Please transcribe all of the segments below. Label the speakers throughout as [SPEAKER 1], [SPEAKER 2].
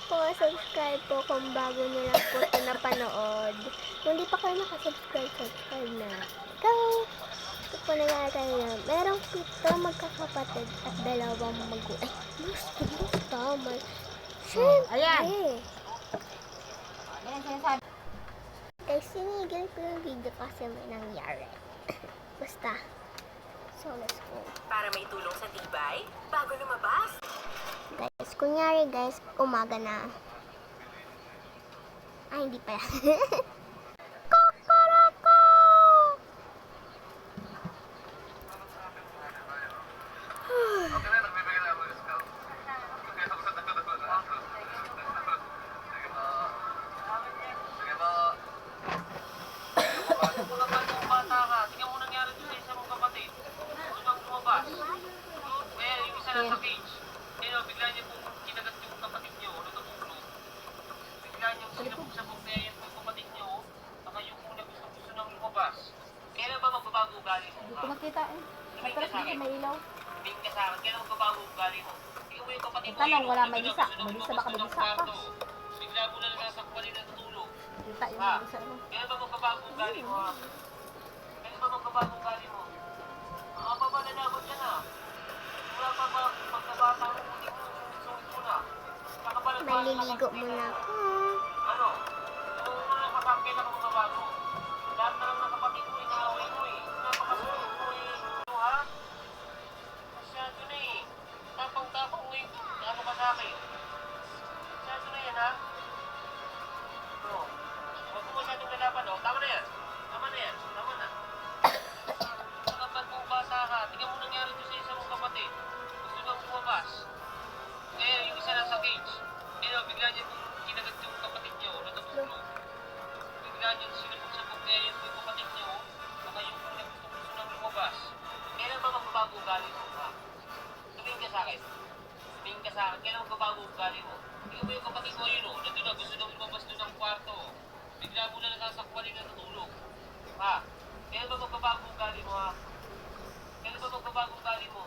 [SPEAKER 1] po, subscribe po kung bago nyo lang po ito napanood. Kung di pa kayo nakasubscribe, subscribe na. Go! Ito po nangyari na. Merong 7 magkakapatid at 2 magulang. Ay, mas tama. Siyempre!
[SPEAKER 2] Ayan, sinasabi.
[SPEAKER 1] Guys, sinigil ko yung video kasi may nangyari. Basta. So, let's go.
[SPEAKER 3] Para may tulong sa tibay, bago lumabas.
[SPEAKER 1] Guys, kunyari guys, umaga na. Ay, hindi pala. Kokoroko!
[SPEAKER 4] Nasa cage. Kaya bigla niya pong kinagat yung kapatid niyo, natutulog. Bigla niyo sinabog-sabog kaya yung kapatid niyo, baka yung una gusto nang lumabas. Kailan ba magbabago ugali mo?
[SPEAKER 2] Hindi ko makita eh.
[SPEAKER 4] Tumingin ka sa akin.
[SPEAKER 2] May ilaw.
[SPEAKER 4] Tumingin ka sa akin. Kailan magbabago ugali mo? Ikaw yung kapatid mo.
[SPEAKER 2] Tanong, wala may
[SPEAKER 4] gusto
[SPEAKER 2] isa.
[SPEAKER 4] nang
[SPEAKER 2] May isa
[SPEAKER 4] lumabas
[SPEAKER 2] baka may
[SPEAKER 4] ng
[SPEAKER 2] isa pa.
[SPEAKER 4] kwarto. Bigla mo na nasakpan na natutulog.
[SPEAKER 2] Kita yung
[SPEAKER 4] Ha?
[SPEAKER 2] may isa mo.
[SPEAKER 4] Kailan ba magbabago ugali mo ha? Kailan ba magbabago ugali mo? Mga papalalabot yan ha. Wala pa ba pagkabata mo, hindi mo sungit mo na.
[SPEAKER 1] Maliligo muna ako.
[SPEAKER 4] Ano? Kung ano lang kasakit ako mababago. Lahat na lang ng kapatid mo, inaaway mo eh. Napakasulit mo eh. Ano ha? Masyado na eh. Tapang-tapang mo eh. Ano ka sa akin? Masyado na yan ha? Ano? Huwag mo masyadong lalaban oh. Tama na yan. Tama na yan. Tama na. Kapag mo bata ka, tingnan mo nangyari doon sa isa mong kapatid. Gusto nang lumabas. Kaya yung isa nasa cage. Kaya bigla niya kung kinagat yung kapatid niyo, natutulog. Bigla niya sinabog-sabog kaya yung kapatid niyo, baka yung una gusto nang lumabas. Kailan ba magbabago ugali mo? Ha? Tumingin ka sa akin. Tumingin ka sa akin. Kailan magbabago ugali mo? Ikaw ba yung kapatid mo yun, nandun na gusto nang lumabas doon ng kwarto. Bigla mo na nasasakwan na natutulog. Ha? Kailan ba magbabago ugali mo ha? Kailan ba magbabago ugali mo?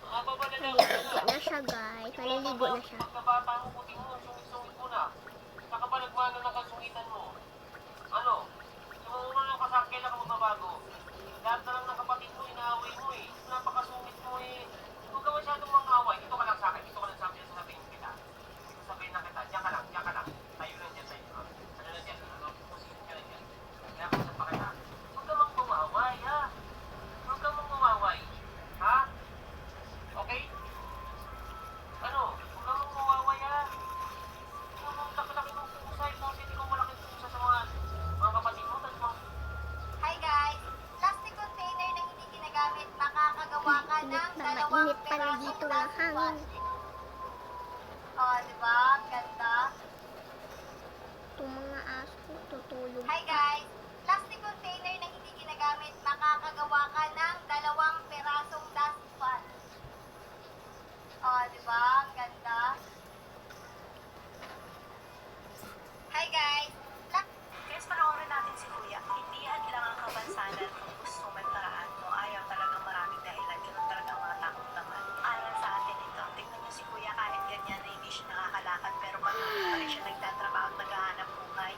[SPEAKER 1] Maliligo na siya guys. Maliligo na siya.
[SPEAKER 4] Pagkabata mo, puti mo, sungit-sungit mo na. Saka pa nagmano ng kasungitan mo. Ano? Yung una lang kasakil ako magbabago. Lahat na lang ng kapatid mo, inaaway mo eh. Napakasungit mo eh. Huwag ka masyadong mangaway. Dito ka lang sa akin. Dito ka lang sa akin. Sasabihin kita. Sasabihin na kita. Diyan ka lang. Diyan ka lang. Tayo lang dyan. Tayo lang. Ano lang dyan? Ano? Position ka lang dyan. Kaya kung saan pa kita. Huwag ka mang mawaway ha. Huwag ka mang mawaway. Ha? Okay? Ano? Huwag ka mong mawaway ha. Huwag mong laki-laki mong pusay. Kasi hindi ko malaking pusa sa mga kapatid mo. Tapos mga...
[SPEAKER 5] Hi guys! Plastic container na hindi ginagamit, makakagawa ka ng
[SPEAKER 1] Init na
[SPEAKER 5] dalawang
[SPEAKER 1] mainit pa rin dito. Walang hangin.
[SPEAKER 5] Oh, di ba? Ganda.
[SPEAKER 1] Itong mga aso, tutulog
[SPEAKER 5] Hi
[SPEAKER 1] pa.
[SPEAKER 5] guys! Plastic container na hindi ginagamit, makakagawa ka ng 2 pirasong dustpan. Oh, di ba? Ganda. Hi guys!
[SPEAKER 3] Kaya panoorin natin si Kuya. Hindi yan lang ang kabansanan kung gusto man paraan mo. Ayaw talagang maraming dahilan. Ganun talaga ang mga takot naman. Ayon sa atin ito. Tingnan niyo si Kuya kahit ganyan na hindi siya nakakalakad. Pero patuloy pa rin siya nagtatrabaho at naghahanap buhay.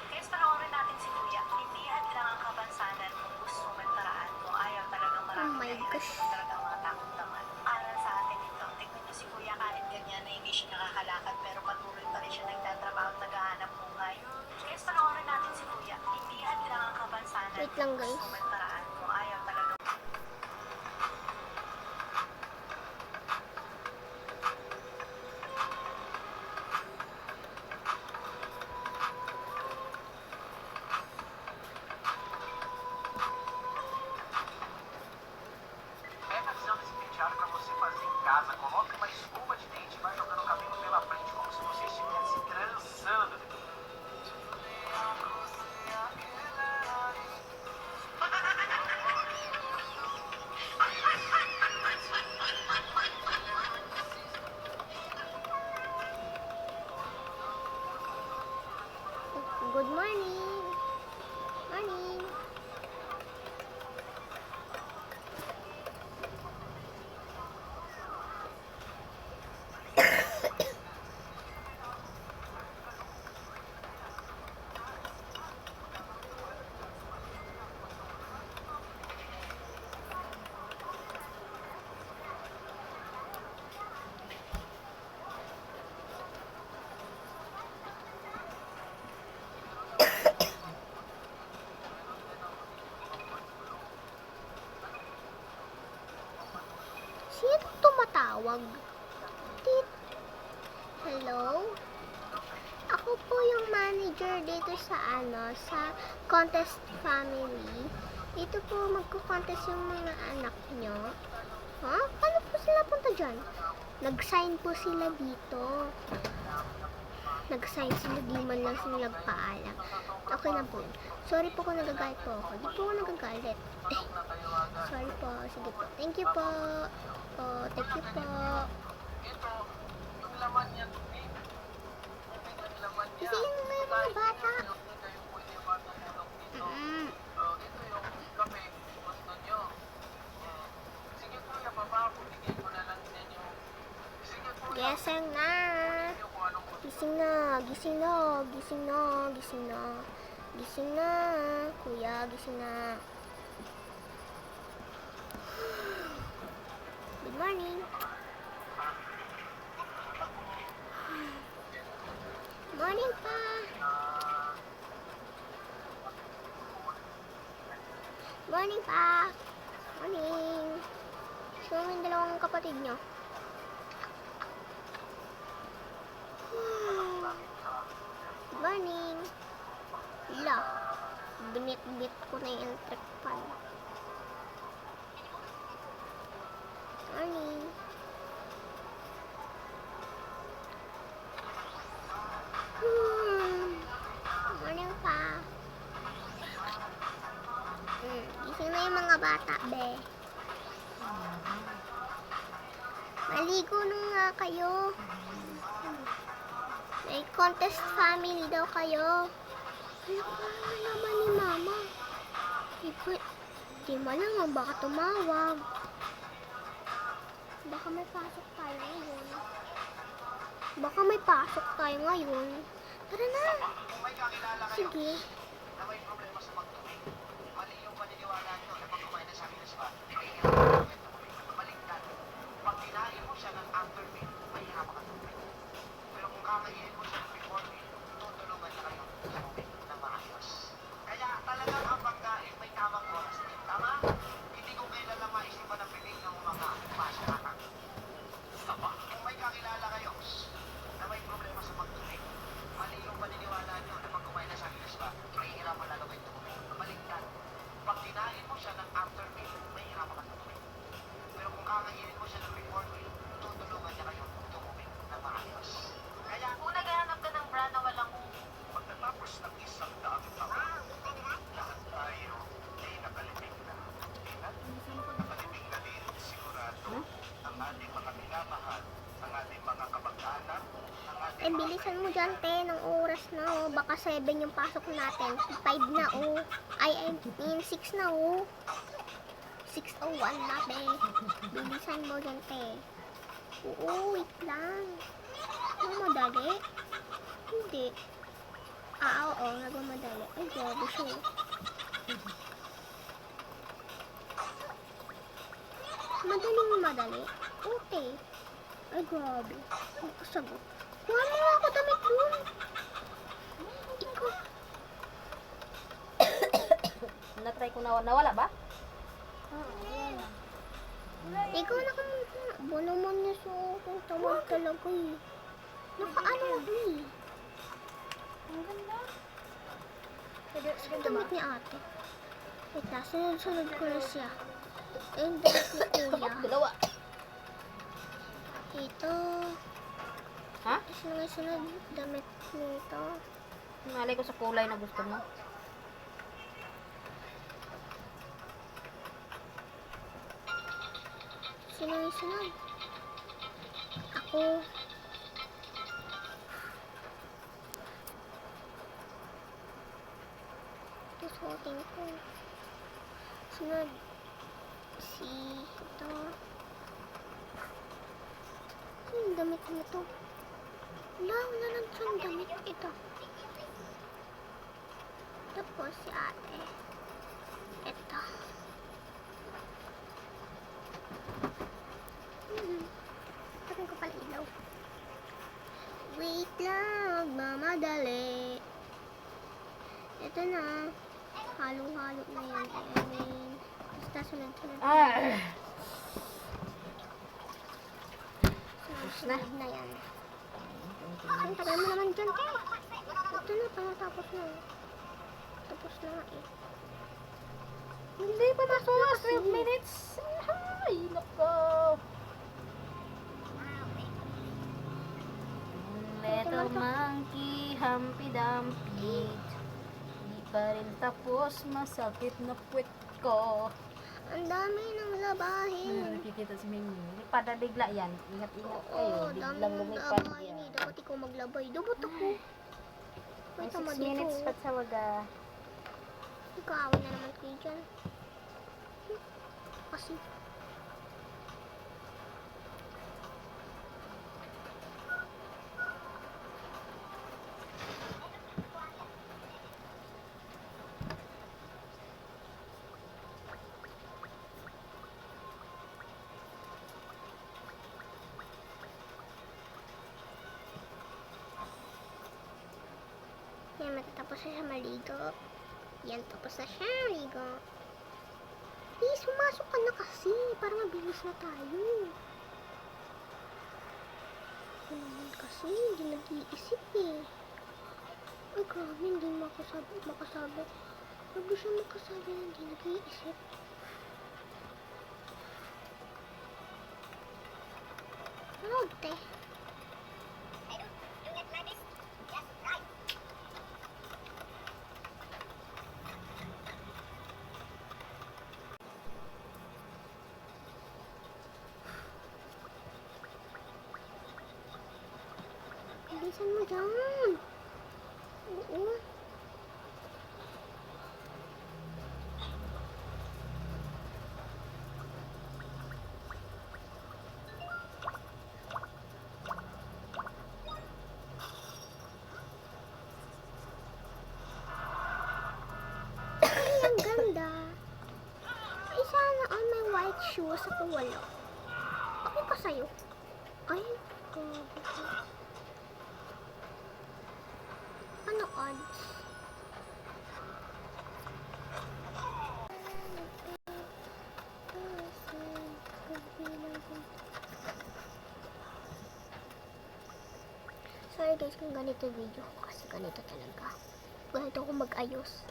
[SPEAKER 3] Kaya panoorin natin si Kuya. Hindi yan lang ang kabansanan kung gusto man paraan mo. Ayaw talagang maraming
[SPEAKER 1] my
[SPEAKER 3] dahilan.
[SPEAKER 1] gosh.
[SPEAKER 3] Ganun talaga ang mga takot naman. Ayon sa atin ito. Tingnan niyo si Kuya kahit ganyan na hindi siya nakakalakad. Pero patuloy pa rin siya nagtatrabaho at naghahanap buhay. Kaya panoorin natin si Kuya. Hindi yan lang ang kabansanan.
[SPEAKER 1] Wait lang, guys.
[SPEAKER 3] Gusto man paraan kung ayaw talaga.
[SPEAKER 4] Pega a visão desse penteado pra você fazer em casa. Coloque uma escova de dente e vai jogando o cabelo pela frente como se você estivesse trançando.
[SPEAKER 1] Good morning. Morning. tumawag. Tit. Hello? Ako po yung manager dito sa sa Contest Family. Dito po magko-contest yung mga anak nyo. Ha? Paano po sila punta dyan? Nag-sign po sila dito. Nag-sign sila, di man lang sila nagpaalam. Okay na po yun. Sorry po kung nagagalit po ako. Di po ako nagagalit. Sorry po. Sige po. Thank you po. Oh, thank you po.
[SPEAKER 4] Ito, yung laman niya, tubig. Tubig ang laman niya.
[SPEAKER 1] Kasi yung may mga bata.
[SPEAKER 4] Kayo pwede yung matutulog dito.
[SPEAKER 1] Mm.
[SPEAKER 4] Ito yung kape, gusto nyo. Sige kuya, papa, bigyan ko na lang ninyo. Sige kuya,
[SPEAKER 1] Gising na.
[SPEAKER 4] bigyan ko anong gusto.
[SPEAKER 1] Gising na. Gising na. Gising na. Gising na. Gising na. Kuya, gising na. Good morning. Morning pa. Morning pa. Morning. Sino yung dalawang kapatid nyo? Good morning. Ila. Binit-bit ko na yung electric fan. Morning. Morning pa. Gising na yung mga bata, be. Maligo na nga kayo. May contest family daw kayo. Ano ba naman ni mama? Di mo lang baka tumawag. Baka may pasok tayo ngayon. Baka may pasok tayo ngayon. Tara na.
[SPEAKER 4] Kung may kakilala kayo
[SPEAKER 1] Sige.
[SPEAKER 4] na may problema sa pagtubig, mali yung paniniwala nyo na pag kumain na sa amin sa mahihirapan ka tubig. Baliktad. Pag kinain mo siya ng aftermeal, mahihirapan ka tubig. Pero kung kakainin mo siya ng before meal, tutulungan niya kayo sa tubig na maayos. Kaya talagang ang pagkain may tamang oras din. Tama? Hindi ko kailangan maisipan ng piling ng mga masyarakat. Kung may kakilala kayo na may problema sa pagtubig, mali yung paniniwala nyo na pag kumain na sa amin sa mahihirapan lalo kayo tubig. Baliktad. Pag kinain mo siya ng aftermeal, mahihirapan ka tubig. Pero kung kakainin mo siya ng before meal, tutulungan niya kayo tumubig na maayos. Kaya kung naghahanap ka ng brand na walang pagkatapos ng isang daang taon, lahat tayo ay nakalibing na. At nakalibing na din sigurado ang ating mga minamahal, ang ating mga kamag-anak, ang ating
[SPEAKER 1] Bilisan mo dyan, te, ng oras na, oh. Baka 7 yung pasok natin. 5 na, oh. I mean, 6 na, oh. 6:01 na, be. Bilisan mo dyan, te. Oo, wait lang. Nagmamadali? Hindi. Oo, nagmamadali. Ay, grabe siya. Madaling madali? Okay. Ay, grabe. Ang kasagot. Kuha mo nga ako damit dun. Ikaw.
[SPEAKER 2] Na-try ko na nawala ba?
[SPEAKER 1] Ikaw na ka muna. Ba naman niya sa akin. Tawag talaga eh. Nakaano ako eh.
[SPEAKER 2] Ang ganda.
[SPEAKER 1] Saan damit ni ate? Wait na, sunod-sunod ko na siya. Ayun, damit ni kuya.
[SPEAKER 2] Dalawa.
[SPEAKER 1] Ito.
[SPEAKER 2] Ha?
[SPEAKER 1] Sunod-sunod damit nito.
[SPEAKER 2] Nalay ko sa kulay na gusto mo.
[SPEAKER 1] Sunod-sunod. Ako. Ito suotin ko. Sunod. Si ito. Yung damit mo to. Wala lang siyang damit. Ito. Tapos si ate. Ito. Takin ko pala ilaw. Wait lang, mamadali. Ito na. Halo-halo na yan. Basta sunod-sunod.
[SPEAKER 2] Tapos na.
[SPEAKER 1] Na yan. Ang tagal mo naman dyan, te. Ito na, pangatapos na. Tapos na nga eh.
[SPEAKER 2] Hindi pa makuha. 12 minutes. Ay, nako. Little monkey, Humpty Dumpty. Di pa rin tapos, masakit na puwet ko.
[SPEAKER 1] Ang dami ng labahin.
[SPEAKER 2] Nakikita si Mimi. Padabigla yan. Ingat-ingat kayo.
[SPEAKER 1] Oo, dami
[SPEAKER 2] Biglang
[SPEAKER 1] ng
[SPEAKER 2] lumipad
[SPEAKER 1] labahin eh.
[SPEAKER 2] yan.
[SPEAKER 1] Dapat ikaw maglabay. Dapat ako.
[SPEAKER 2] May
[SPEAKER 1] May
[SPEAKER 2] 6
[SPEAKER 1] tama
[SPEAKER 2] minutes
[SPEAKER 1] dito.
[SPEAKER 2] pa sa waga.
[SPEAKER 1] Ikaw na naman kayo dyan. Kasi. Yan, matatapos na siya maligo. Yan, tapos na siya maligo. Please, pumasok ka na kasi. Para mabilis na tayo. Ano naman kasi, hindi nag-iisip eh. Ay, grabe, hindi makasabi. Grabe siya makasabi na hindi nag-iisip. Ano, te? Bilisan mo dyan. Oo. Ay, ang ganda. Ay, sana all may white shoes ako wala. Okay ka sa'yo? Ay, grabe ka. Ano odds? Sorry guys kung ganito video ko kasi ganito talaga. Ganito ako mag-ayos.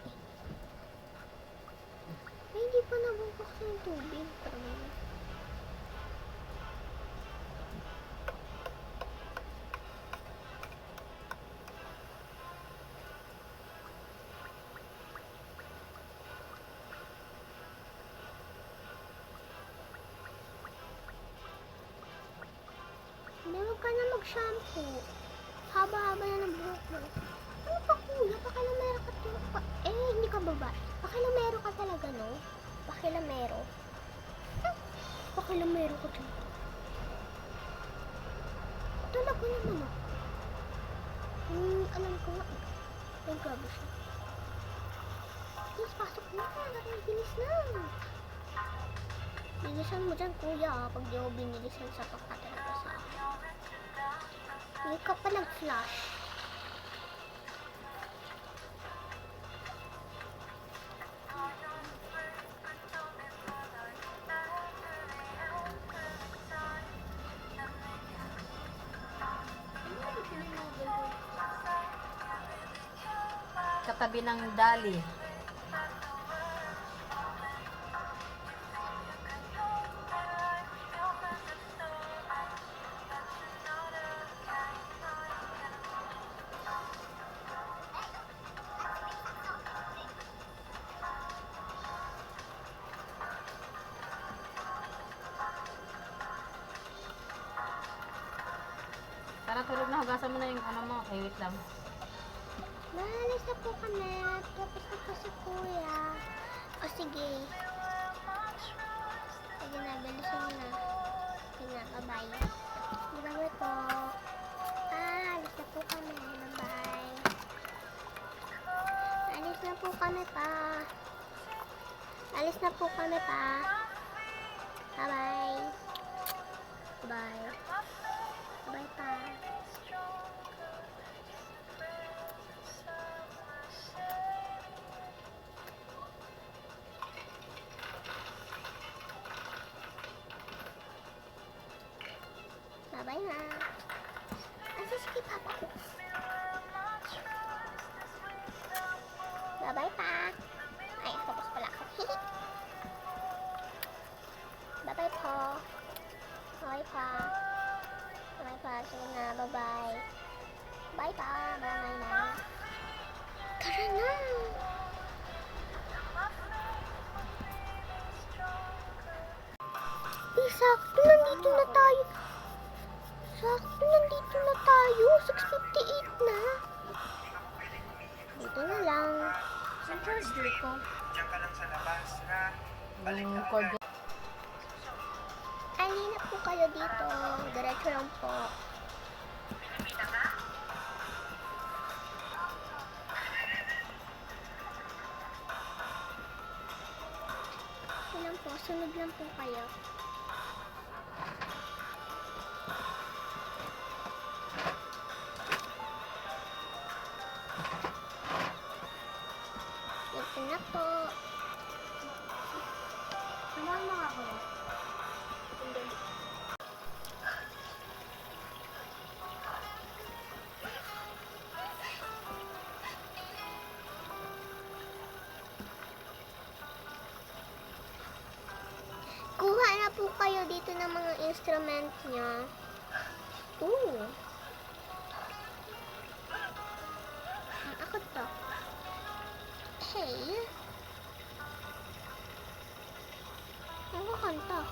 [SPEAKER 1] Ay, hindi pa nabubuksan yung tubig. Parang hindi, huwag ka na mag-shampoo. Haba-haba na ng buhok mo. Ano pa kuya? Pakilamero ka to. Hindi ka babae. Pakilamero ka talaga, no? Pakilamero. Pakilamero ka to. Talaga naman, no? Alam ko nga. Ay, grabe siya. Please, pasok na. Bilis na. Bilisan mo dyan, kuya. Pag di ako binilisan sa paka talaga sa akin. Hindi ka pa nag-flash.
[SPEAKER 2] Katabi ng dali. Tara, tulog na. Hugasan mo na yung ano mo. Ay, wait lang.
[SPEAKER 1] Naalis na po kami. Tapos na po si kuya. O sige. Sige na, bilisan mo na. Sige na, bye-bye. Bye-bye po. Alis na po kami. Bye-bye. Alis na po kami pa. Alis na po kami pa. Bye-bye. Bye. Bye pa. Bye-bye na. Asa si papa ko? Bye-bye pa. Ay, tapos pala ako. Bye-bye po. Bye pa. Bye pa. Sige na. Bye-bye. Bye pa. Bye-bye na. Tara na. Sakto, nandito na tayo. Sakto, nandito na tayo. 6:58 na. Dito na lang.
[SPEAKER 2] Ang charger ko.
[SPEAKER 4] Diyan ka lang sa labas, ha?
[SPEAKER 2] Yung cord.
[SPEAKER 1] Alina po kayo dito. Diretso lang po. Yun lang po. Sunod lang po kayo. Ito na po.
[SPEAKER 2] Samahan mo ako.
[SPEAKER 1] Kuha na po kayo dito ng mga instrument niya. Ooh. Ako to. Hey. Ako kanta.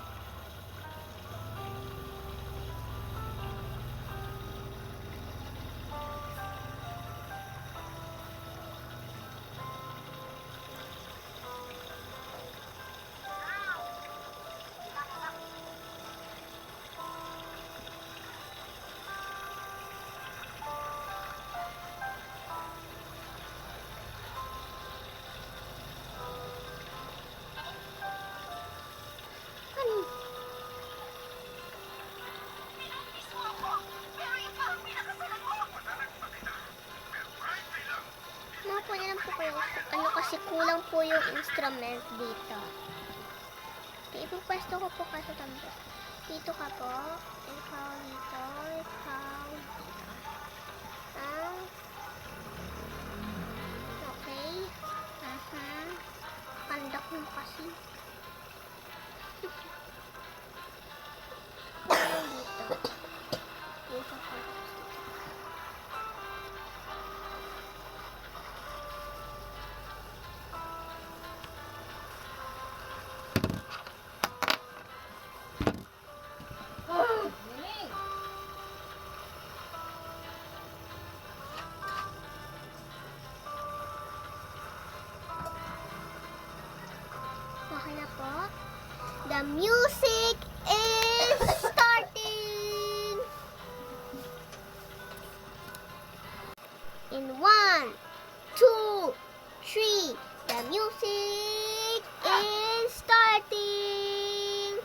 [SPEAKER 1] Ano? Mapo na lang po kayo. Ano kasi kulang po yung instrument dito. Okay, ipupwesto ko po kasi tambo. Dito ka po. Ikaw dito. Ikaw dito. Ah. Okay. Pandak mo kasi. Kulang dito. Dito ka. Okay na po. The music is starting! In 1, 2, 3, the music is starting!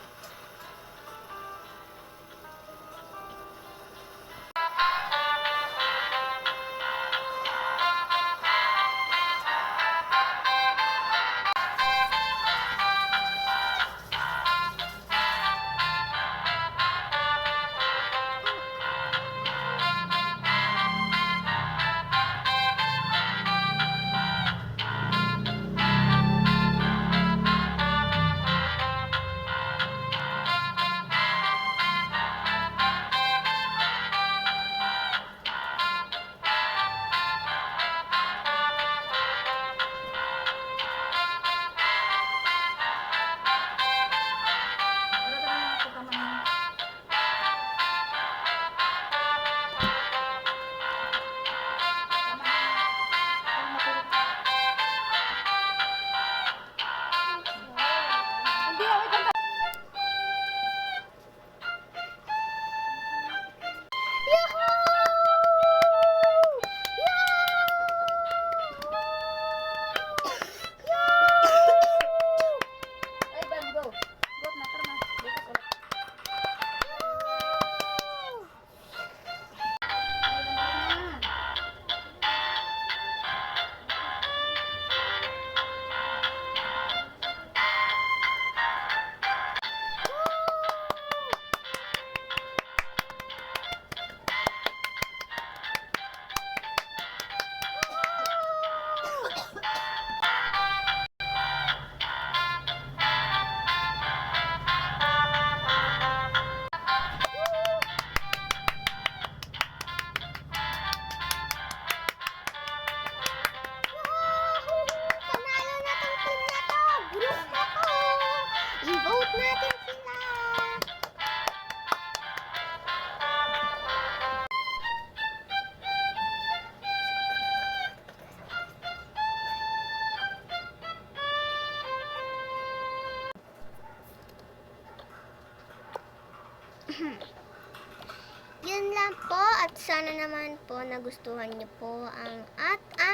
[SPEAKER 1] lang po at sana naman po nagustuhan niyo po ang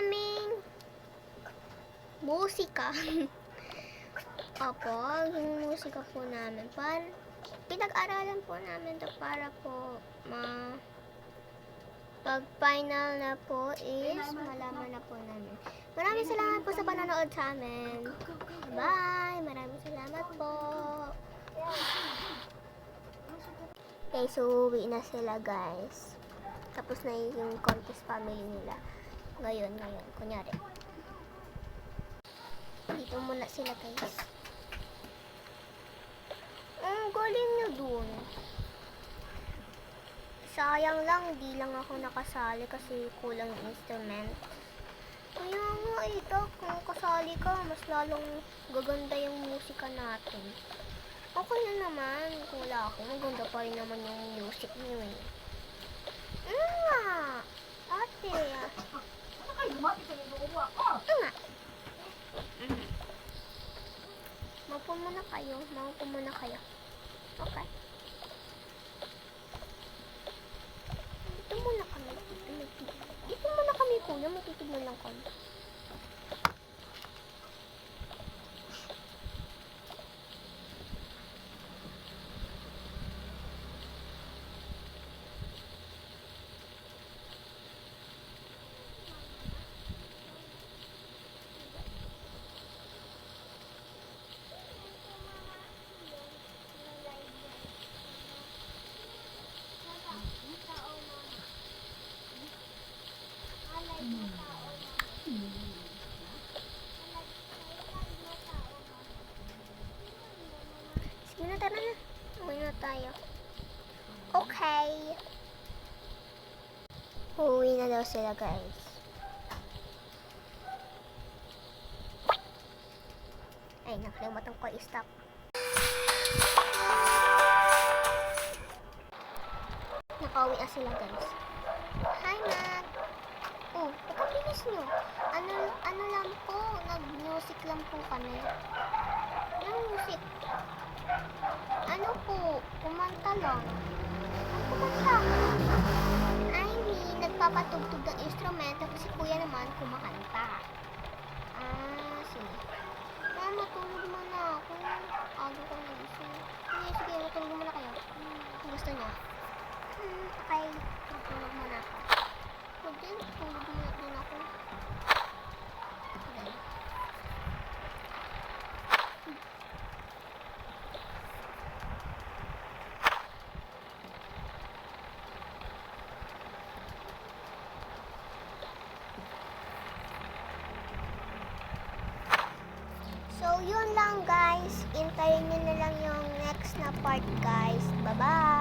[SPEAKER 1] aming musika. Opo, yung musika po namin. Pinag-aralan po namin to para po pag final na po is malaman na po namin. Maraming salamat po sa panonood sa amin. Bye! Maraming salamat po. Okay, so uwi na sila guys. Tapos na yung contest family nila. Ngayon, kunyari. Dito muna sila guys. Ang galing nyo dun. Sayang lang, di lang ako nakasali kasi kulang yung instrument. Kaya nga ito, kung kasali ka, mas lalong gaganda yung musika natin. Okay na naman, kung wala ako, maganda pa rin naman yung music niyo eh. Ate.
[SPEAKER 2] Ay, lumapit sa loob ako.
[SPEAKER 1] Maupo muna kayo. Okay. Dito muna kami, kuya. Matitignan lang kami. Sige na, tara na. Uwi na tayo. Okay. Uwi na daw sila, guys. Ay, nakalimutan ko i-stop. Nakauwi na sila, guys. Hi, Matt. Oh, pagkabilis nyo. Ano lang po, nag-music lang po kami. Anong music? Ano po, kumanta lang. Ang kumanta? I mean, nagpapatugtog ng instrument, tapos si kuya naman kumakanta. Sige. Mama, tulog muna ako. Aga ko nagising. Sige, matulog muna kayo. Kung gusto niya. Okay, tulog muna ako. Huwag din, tulog muna din ako. Okay. So, yun lang guys. Intayin nyo na lang yung next na part guys. Bye-bye!